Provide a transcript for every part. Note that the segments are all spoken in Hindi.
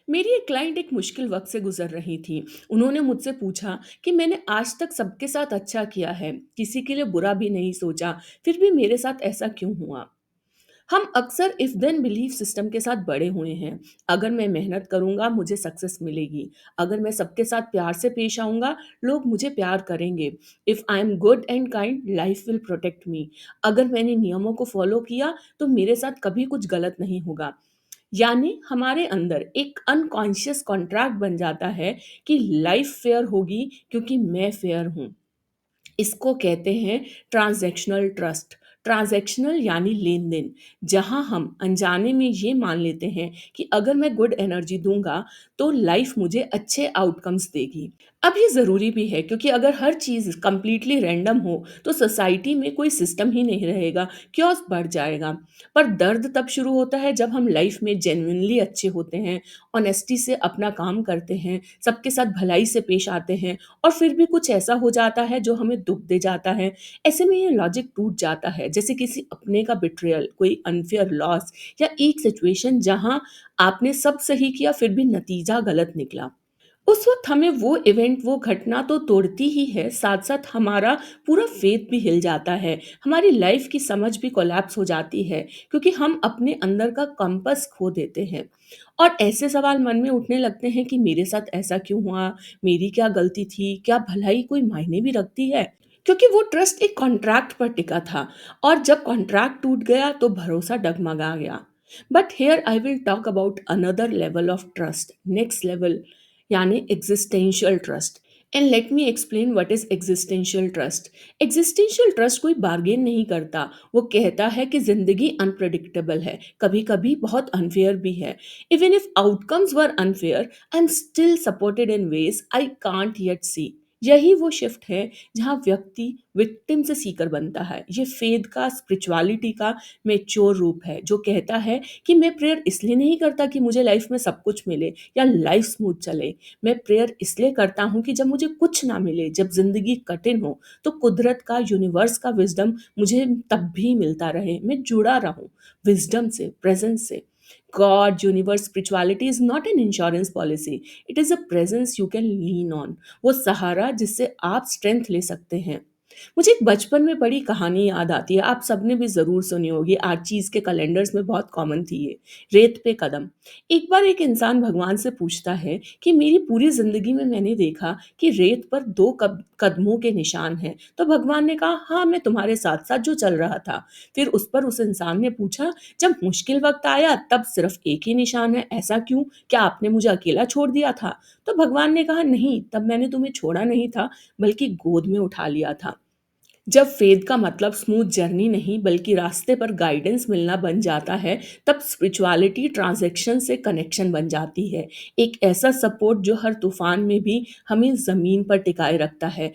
मेरी एक क्लाइंट एक मुश्किल वक्त से गुजर रही थी। उन्होंने मुझसे पूछा कि मैंने आज तक सबके साथ अच्छा किया है, किसी के लिए बुरा भी नहीं सोचा, फिर भी मेरे साथ ऐसा क्यों हुआ। हम अक्सर इफ देन बिलीफ सिस्टम के साथ बड़े हुए हैं। अगर मैं मेहनत करूंगा मुझे सक्सेस मिलेगी। अगर मैं सबके साथ प्यार से पेश आऊंगा लोग मुझे प्यार करेंगे। If I am good and kind life will protect me. अगर मैंने नियमों को फॉलो किया तो मेरे साथ कभी कुछ गलत नहीं होगा। यानी हमारे अंदर एक अनकॉन्शियस कॉन्ट्रैक्ट बन जाता है कि लाइफ फेयर होगी क्योंकि मैं फेयर हूं। इसको कहते हैं ट्रांजैक्शनल ट्रस्ट। ट्रांजैक्शनल यानी लेन देन, जहां हम अनजाने में ये मान लेते हैं कि अगर मैं गुड एनर्जी दूंगा तो लाइफ मुझे अच्छे आउटकम्स देगी। अब ये ज़रूरी भी है क्योंकि अगर हर चीज़ कंप्लीटली रैंडम हो तो सोसाइटी में कोई सिस्टम ही नहीं रहेगा, क्योस बढ़ जाएगा। पर दर्द तब शुरू होता है जब हम लाइफ में जेन्युइनली अच्छे होते हैं, ऑनेस्टी से अपना काम करते हैं, सबके साथ भलाई से पेश आते हैं, और फिर भी कुछ ऐसा हो जाता है जो हमें दुख दे जाता है। ऐसे में ये लॉजिक टूट जाता है, जैसे किसी अपने का बिट्रियल, कोई अनफेयर लॉस, या एक सिचुएशन जहां आपने सब सही किया फिर भी नतीजा गलत निकला। उस वक़्त हमें वो इवेंट, वो घटना तो तोड़ती ही है, साथ-साथ हमारा पूरा फ़ेथ भी हिल जाता है, हमारी लाइफ़ की समझ भी कोलैप्स हो जाती है, क्योंकि हम अपने अंदर का कंपास खो देते हैं। और ऐसे सवाल मन में उठने लगते हैं कि मेरे साथ ऐसा क्यों हुआ? मेरी क्या गलती थी? क्या भलाई कोई मायने भी रखती है? क्योंकि वो ट्रस्ट एक कॉन्ट्रैक्ट पर टिका था, और जब कॉन्ट्रैक्ट टूट गया तो भरोसा डगमगा गया। But here I will talk about another level of trust, next level, यानी existential trust. And let me explain what is existential trust. Existential trust कोई बार्गेन नहीं करता, वो कहता है कि जिंदगी अनप्रडिक्टेबल है, कभी कभी बहुत अनफेयर भी है। Even if outcomes were unfair I am still supported in ways I can't yet see. यही वो शिफ्ट है जहाँ व्यक्ति विक्टिम से सीकर बनता है। ये फेद का, स्पिरिचुअलिटी का मेच्योर रूप है जो कहता है कि मैं प्रेयर इसलिए नहीं करता कि मुझे लाइफ में सब कुछ मिले या लाइफ स्मूथ चले। मैं प्रेयर इसलिए करता हूँ कि जब मुझे कुछ ना मिले, जब जिंदगी कठिन हो, तो कुदरत का, यूनिवर्स का विजडम मुझे तब भी मिलता रहे, मैं जुड़ा रहूं विजडम से, प्रेजेंस से। God, universe, spirituality is not an insurance policy, it is a presence you can lean on. वो सहारा जिससे आप स्ट्रेंथ ले सकते हैं। मुझे एक बचपन में बड़ी कहानी याद आती है, आप सबने भी ज़रूर सुनी होगी, आर्चीज़ के कैलेंडर्स में बहुत कॉमन थी ये। रेत पे कदम। एक बार एक इंसान भगवान से पूछता है कि मेरी पूरी ज़िंदगी में मैंने देखा कि रेत पर 2 कदमों के निशान हैं। तो भगवान ने कहा, हाँ, मैं तुम्हारे साथ-साथ जो चल रहा था। फिर उस पर उस इंसान ने पूछा, जब मुश्किल वक़्त आया तब सिर्फ़ एक ही निशान है, ऐसा क्यों? क्या आपने मुझे अकेला छोड़ दिया था? तो भगवान ने कहा, नहीं, तब मैंने तुम्हें छोड़ा नहीं था, बल्कि गोद में उठा लिया था। जब फेद का मतलब स्मूथ जर्नी नहीं बल्कि रास्ते पर गाइडेंस मिलना बन जाता है, तब स्पिरिचुअलिटी ट्रांजैक्शन से कनेक्शन बन जाती है। एक ऐसा सपोर्ट जो हर तूफान में भी हमें ज़मीन पर टिकाए रखता है।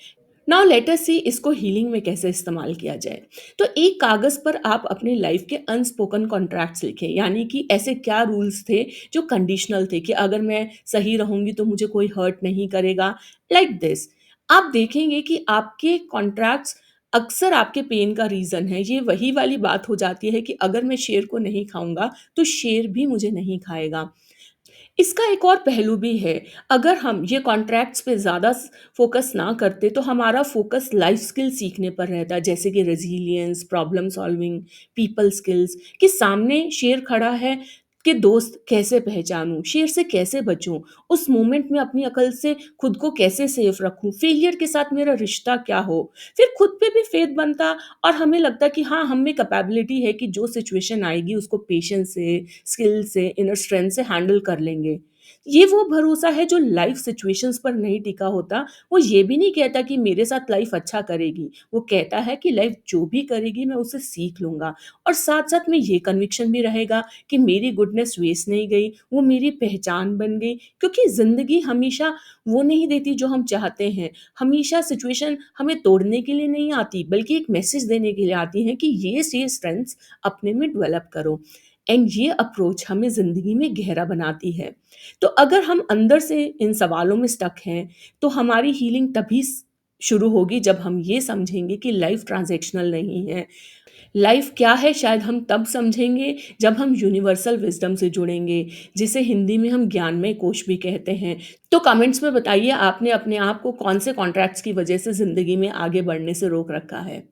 नाउ लेट अस सी इसको हीलिंग में कैसे इस्तेमाल किया जाए। तो एक कागज़ पर आप अपनी लाइफ के अनस्पोकन कॉन्ट्रैक्ट्स लिखें, यानी कि ऐसे क्या रूल्स थे जो कंडीशनल थे कि अगर मैं सही रहूँगी तो मुझे कोई हर्ट नहीं करेगा, लाइक दिस। आप देखेंगे कि आपके कॉन्ट्रैक्ट्स अक्सर आपके पेन का रीज़न है। ये वही वाली बात हो जाती है कि अगर मैं शेर को नहीं खाऊँगा, तो शेर भी मुझे नहीं खाएगा। इसका एक और पहलू भी है, अगर हम ये कॉन्ट्रैक्ट्स पे ज़्यादा फ़ोकस ना करते, तो हमारा फ़ोकस लाइफ़ स्किल सीखने पर रहता, जैसे कि resilience, problem solving, people skills, कि सामने शेर खड़ा है, कि दोस्त कैसे पहचानूँ, शेर से कैसे बचूँ, उस मोमेंट में अपनी अकल से खुद को कैसे सेफ रखूँ, फेलियर के साथ मेरा रिश्ता क्या हो। फिर खुद पे भी फ़ेथ बनता, और हमें लगता कि हाँ, हम में कैपेबिलिटी है कि जो सिचुएशन आएगी उसको पेशेंस से, स्किल से, इनर स्ट्रेंथ से हैंडल कर लेंगे। ये वो भरोसा है जो लाइफ सिचुएशंस पर नहीं टिका होता। वो ये भी नहीं कहता कि मेरे साथ लाइफ अच्छा करेगी। वो कहता है कि लाइफ जो भी करेगी मैं उसे सीख लूँगा, और साथ-साथ में ये कन्विक्शन भी रहेगा कि मेरी गुडनेस वेस्ट नहीं गई, वो मेरी पहचान बन गई। क्योंकि ज़िंदगी हमेशा वो नहीं देती जो हम चाहते हैं। हमेशा सिचुएशन हमें तोड़ने के लिए नहीं आती, बल्कि एक मैसेज देने के लिए आती है कि ये स्ट्रेंथ्स अपने में डेवलप करो। एंड ये अप्रोच हमें ज़िंदगी में गहरा बनाती है। तो अगर हम अंदर से इन सवालों में स्टक हैं, तो हमारी हीलिंग तभी शुरू होगी जब हम ये समझेंगे कि लाइफ ट्रांजैक्शनल नहीं है। लाइफ क्या है शायद हम तब समझेंगे जब हम यूनिवर्सल विज़डम से जुड़ेंगे, जिसे हिंदी में हम ज्ञानमय कोश भी कहते हैं। तो कमेंट्स में बताइए आपने अपने आप को कौन से कॉन्ट्रैक्ट्स की वजह से ज़िंदगी में आगे बढ़ने से रोक रखा है?